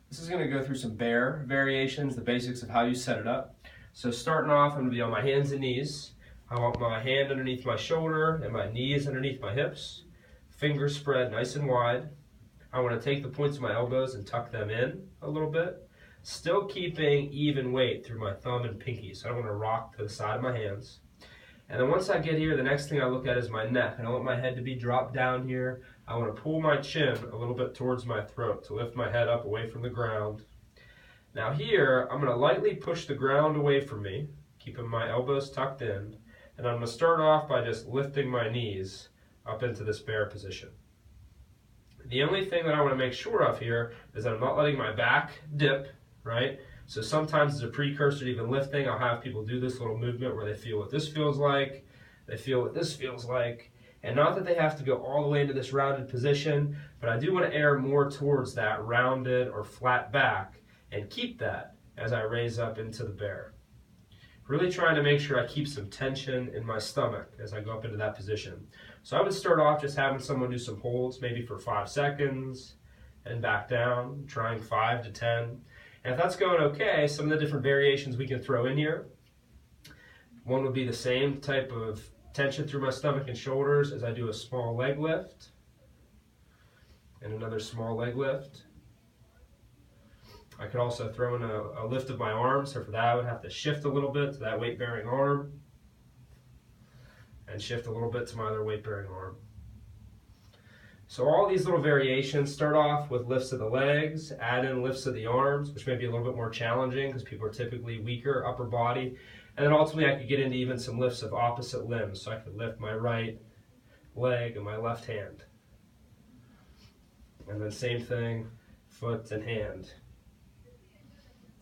This is going to go through some bear variations, the basics of how you set it up. So starting off, I'm going to be on my hands and knees. I want my hand underneath my shoulder and my knees underneath my hips. Fingers spread nice and wide. I want to take the points of my elbows and tuck them in a little bit. Still keeping even weight through my thumb and pinky, so I don't want to rock to the side of my hands. And then once I get here, the next thing I look at is my neck. I don't want my head to be dropped down here. I want to pull my chin a little bit towards my throat to lift my head up away from the ground. Now here, I'm going to lightly push the ground away from me, keeping my elbows tucked in. And I'm going to start off by just lifting my knees up into this bear position. The only thing that I want to make sure of here is that I'm not letting my back dip, right? So sometimes as a precursor to even lifting, I'll have people do this little movement where they feel what this feels like, they feel what this feels like, and not that they have to go all the way into this rounded position, but I do want to err more towards that rounded or flat back and keep that as I raise up into the bear. Really trying to make sure I keep some tension in my stomach as I go up into that position. So I would start off just having someone do some holds, maybe for 5 seconds, and back down, trying 5 to 10. And if that's going okay, some of the different variations we can throw in here. One would be the same type of tension through my stomach and shoulders as I do a small leg lift, and another small leg lift. I could also throw in a lift of my arms, so for that I would have to shift a little bit to that weight-bearing arm, and shift a little bit to my other weight-bearing arm. So all these little variations start off with lifts of the legs, add in lifts of the arms, which may be a little bit more challenging because people are typically weaker upper body. And then ultimately I could get into even some lifts of opposite limbs. So I could lift my right leg and my left hand. And then same thing, foot and hand.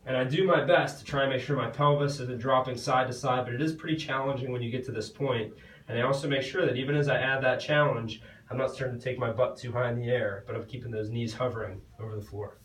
And I do my best to try and make sure my pelvis isn't dropping side to side, but it is pretty challenging when you get to this point. And I also make sure that even as I add that challenge, I'm not starting to take my butt too high in the air, but I'm keeping those knees hovering over the floor.